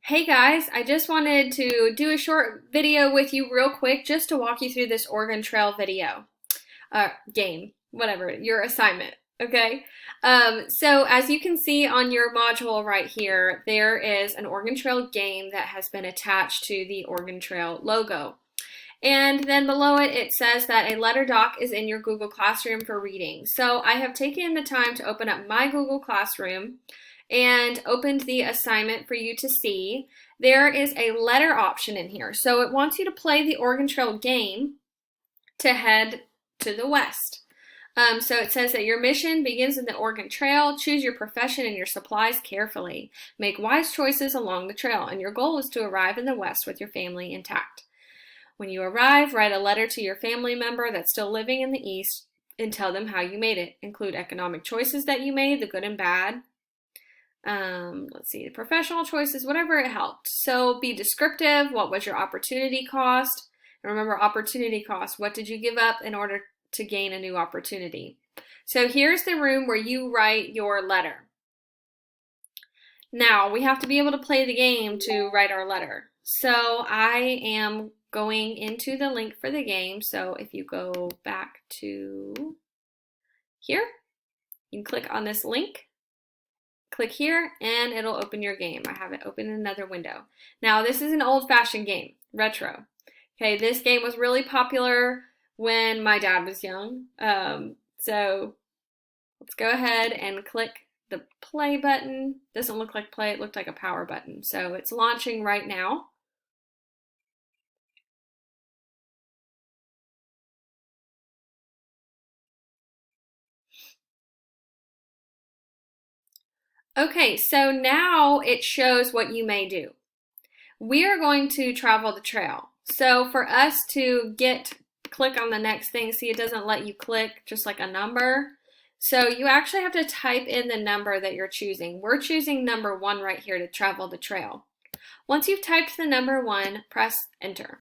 Hey guys, I just wanted to do a short video with you real quick just to walk you through this Oregon Trail game, whatever, your assignment, okay? So as you can see on your module right here, there is an Oregon Trail game that has been attached to the Oregon Trail logo. And then below it, it says that a letter doc is in your Google Classroom for reading. So I have taken the time to open up my Google Classroom and opened the assignment for you to see. There is a letter option in here. So it wants you to play the Oregon Trail game to head to the west. So it says that your mission begins in the Oregon Trail. Choose your profession and your supplies carefully. Make wise choices along the trail, and your goal is to arrive in the west with your family intact. When you arrive, write a letter to your family member that's still living in the east and tell them how you made it. Include economic choices that you made, the good and bad. Let's see, the professional choices, whatever it helped. So be descriptive. What was your opportunity cost? And remember, opportunity cost. What did you give up in order to gain a new opportunity? So here's the room where you write your letter. Now, we have to be able to play the game to write our letter. So I am going into the link for the game. So if you go back to here, you can click on this link. Click here and it'll open your game. I have it open in another window. Now this is an old-fashioned game, retro. Okay, this game was really popular when my dad was young. So let's go ahead and click the play button. Doesn't look like play, it looked like a power button. So it's launching right now. Okay, so now it shows what you may do. We are going to travel the trail. So for us to click on the next thing, see it doesn't let you click just like a number. So you actually have to type in the number that you're choosing. We're choosing number 1 right here to travel the trail. Once you've typed the number 1, press enter.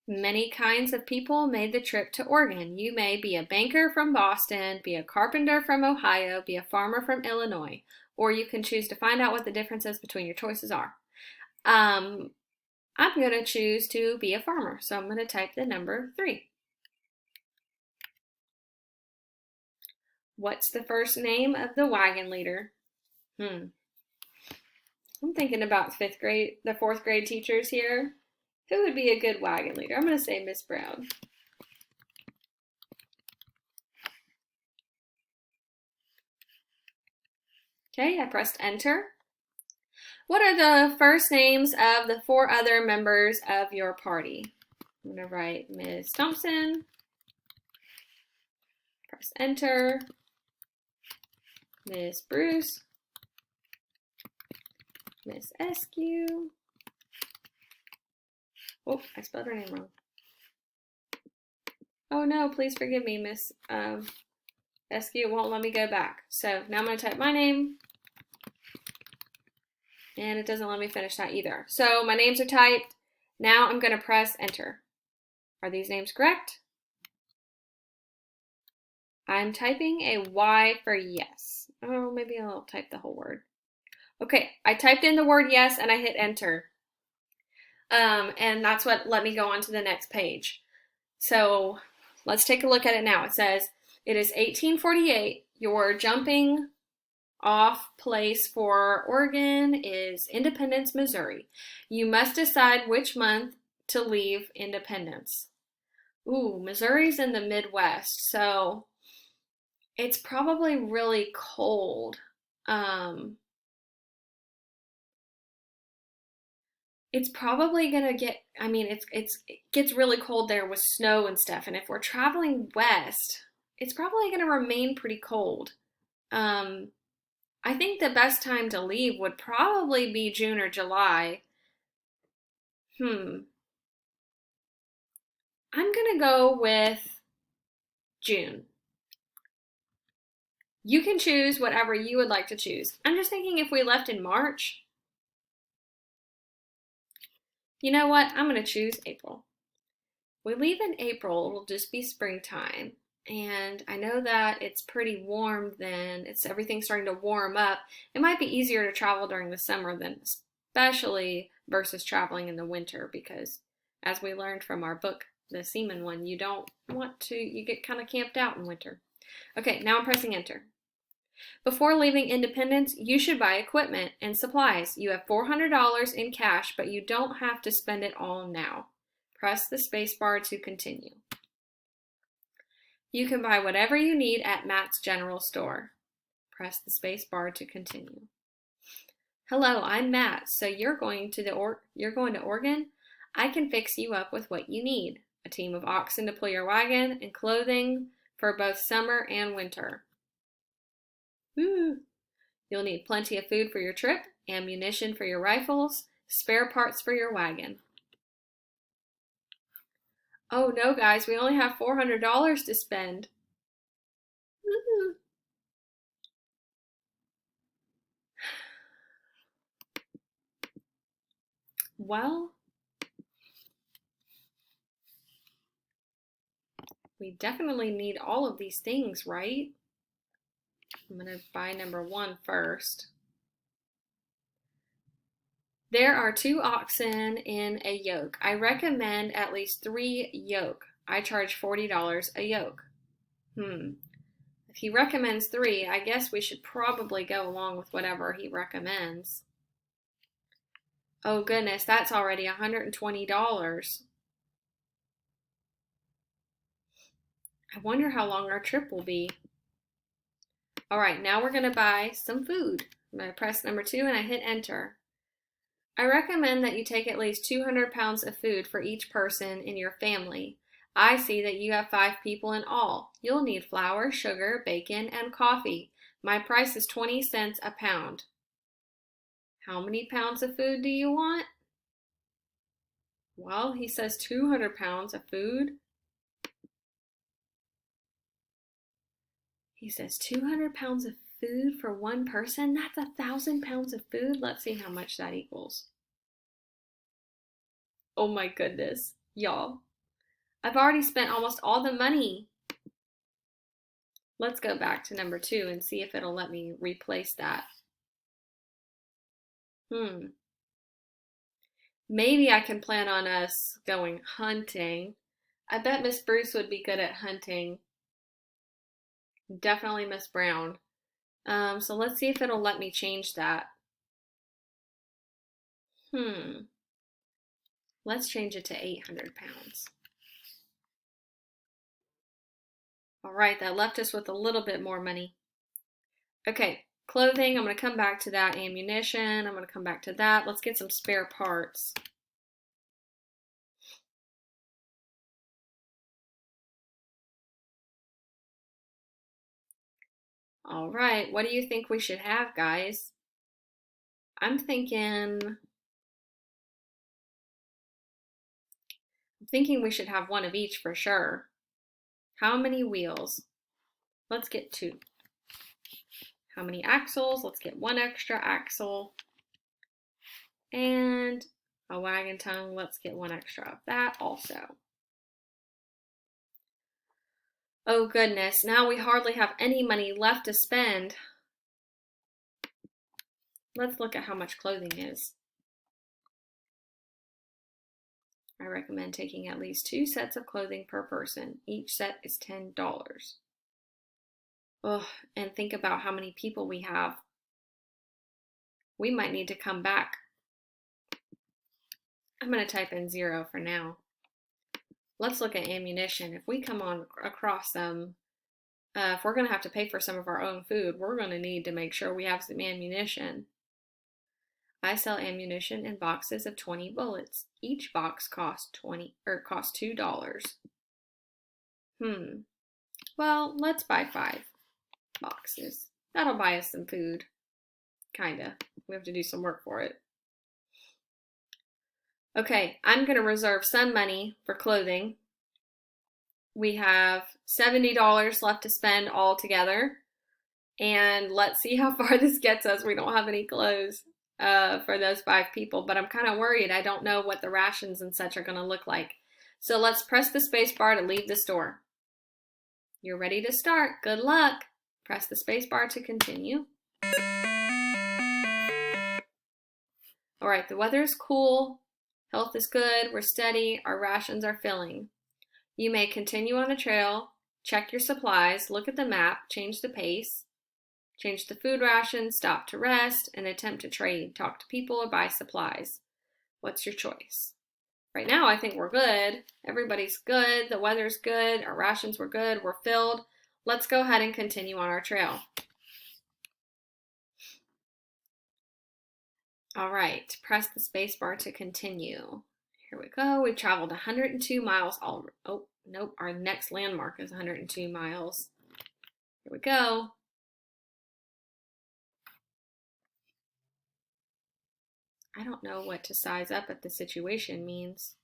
Many kinds of people made the trip to Oregon. You may be a banker from Boston, be a carpenter from Ohio, be a farmer from Illinois, or you can choose to find out what the differences between your choices are. I'm going to choose to be a farmer, so I'm going to type the number 3. What's the first name of the wagon leader? I'm thinking about the 4th grade teachers here. Who would be a good wagon leader? I'm going to say Miss Brown. Okay, I pressed enter. What are the first names of the 4 other members of your party? I'm going to write Miss Thompson. Press enter. Miss Bruce. Miss Eskew. Oh, I spelled her name wrong. Oh no, please forgive me, Miss Eskew. It won't let me go back. So now I'm going to type my name. And it doesn't let me finish that either. So my names are typed. Now I'm going to press enter. Are these names correct? I'm typing a Y for yes. Oh, maybe I'll type the whole word. Okay, I typed in the word yes and I hit enter. And that's what let me go on to the next page. So let's take a look at it now. It says, it is 1848. Your jumping off place for Oregon is Independence, Missouri. You must decide which month to leave Independence. Ooh, Missouri's in the Midwest, so it's probably really cold. It's probably gonna get, it gets really cold there with snow and stuff, and if we're traveling west, it's probably gonna remain pretty cold. Um, I think the best time to leave would probably be June or July. I'm gonna go with June. You can choose whatever you would like to choose. I'm just thinking if we left in March, you know what? I'm gonna choose April. We leave in April, it'll just be springtime. And I know that it's pretty warm then. Everything's starting to warm up. It might be easier to travel during the summer than especially versus traveling in the winter because as we learned from our book, the Seaman one, you get kind of camped out in winter. Okay, now I'm pressing enter. Before leaving Independence, you should buy equipment and supplies. You have $400 in cash, but you don't have to spend it all now. Press the spacebar to continue. You can buy whatever you need at Matt's General Store. Press the spacebar to continue. Hello, I'm Matt. So you're going to Oregon? I can fix you up with what you need. A team of oxen to pull your wagon and clothing for both summer and winter. Woo! You'll need plenty of food for your trip, ammunition for your rifles, spare parts for your wagon. Oh no, guys, we only have $400 to spend. Woo-hoo. Well, we definitely need all of these things, right? I'm going to buy number 1 first. There are 2 oxen in a yoke. I recommend at least 3 yoke. I charge $40 a yoke. If he recommends 3, I guess we should probably go along with whatever he recommends. Oh goodness, that's already $120. I wonder how long our trip will be. All right, now we're going to buy some food. I'm going to press number 2 and I hit enter. I recommend that you take at least 200 pounds of food for each person in your family. I see that you have 5 people in all. You'll need flour, sugar, bacon, and coffee. My price is 20 cents a pound. How many pounds of food do you want? Well, he says 200 pounds of food. He says 200 pounds of food for one person? That's 1,000 pounds of food? Let's see how much that equals. Oh my goodness, y'all. I've already spent almost all the money. Let's go back to number 2 and see if it'll let me replace that. Maybe I can plan on us going hunting. I bet Miss Bruce would be good at hunting. Definitely Miss Brown. So let's see if it'll let me change that. Let's change it to 800 pounds. All right, that left us with a little bit more money. Okay, clothing, I'm going to come back to that. Ammunition, I'm going to come back to that. Let's get some spare parts. All right, what do you think we should have, guys? I'm thinking we should have 1 of each for sure. How many wheels? Let's get 2. How many axles? Let's get 1 extra axle. And a wagon tongue. Let's get 1 extra of that also. Oh goodness, now we hardly have any money left to spend. Let's look at how much clothing is. I recommend taking at least 2 sets of clothing per person. Each set is $10. Oh, and think about how many people we have. We might need to come back. I'm going to type in 0 for now. Let's look at ammunition. If we come on across some, if we're going to have to pay for some of our own food, we're going to need to make sure we have some ammunition. I sell ammunition in boxes of 20 bullets. Each box costs $2. Well, let's buy 5 boxes. That'll buy us some food. Kinda. We have to do some work for it. Okay, I'm going to reserve some money for clothing. We have $70 left to spend all together. And let's see how far this gets us. We don't have any clothes for those 5 people, but I'm kind of worried. I don't know what the rations and such are going to look like. So let's press the space bar to leave the store. You're ready to start. Good luck. Press the space bar to continue. All right, the weather is cool. Health is good. We're steady. Our rations are filling. You may continue on the trail, check your supplies, look at the map, change the pace, change the food ration, stop to rest, and attempt to trade, talk to people, or buy supplies. What's your choice? Right now, I think we're good. Everybody's good. The weather's good. Our rations were good. We're filled. Let's go ahead and continue on our trail. All right, press the space bar to continue. Here we go. We traveled 102 miles. Oh, nope. Our next landmark is 102 miles. Here we go. I don't know what to size up at the situation means.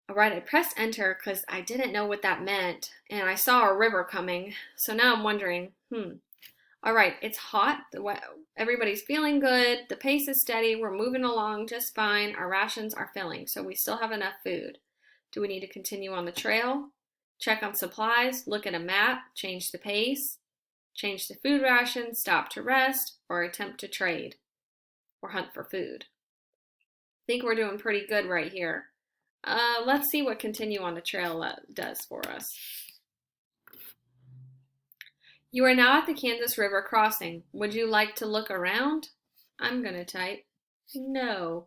All right, I pressed enter because I didn't know what that meant, and I saw a river coming. So now I'm wondering, All right, it's hot. Everybody's feeling good. The pace is steady. We're moving along just fine. Our rations are filling, so we still have enough food. Do we need to continue on the trail? Check on supplies, look at a map, change the pace, change the food ration, stop to rest, or attempt to trade or hunt for food. I think we're doing pretty good right here. Let's see what continue on the trail does for us. You are now at the Kansas River crossing. Would you like to look around? I'm going to type no.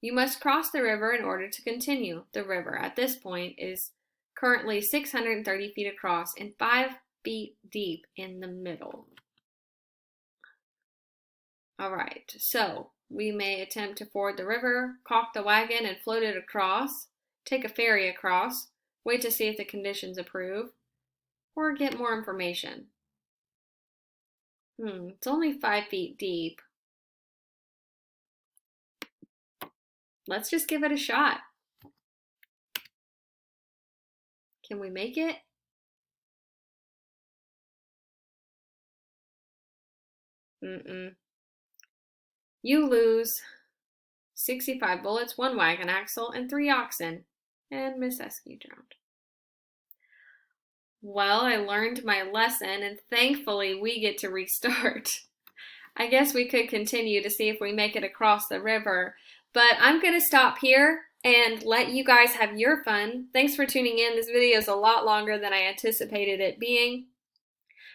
You must cross the river in order to continue. The river at this point is currently 630 feet across and 5 feet deep in the middle. All right, so we may attempt to ford the river, caulk the wagon and float it across, take a ferry across, wait to see if the conditions approve, or get more information. It's only 5 feet deep. Let's just give it a shot. Can we make it? You lose 65 bullets, 1 wagon axle, and 3 oxen. And Miss Eskew drowned. Well, I learned my lesson, and thankfully we get to restart. I guess we could continue to see if we make it across the river, but I'm going to stop here and let you guys have your fun. Thanks for tuning in. This video is a lot longer than I anticipated it being.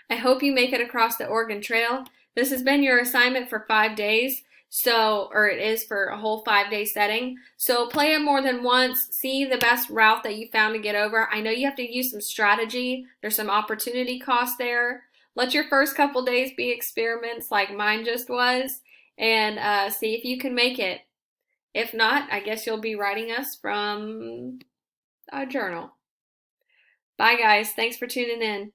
I hope you make it across the Oregon Trail. This has been your assignment for 5 days. Or it is for a whole 5-day setting. So play it more than once. See the best route that you found to get over. I know you have to use some strategy. There's some opportunity cost there. Let your first couple days be experiments like mine just was, and see if you can make it. If not, I guess you'll be writing us from a journal. Bye guys. Thanks for tuning in.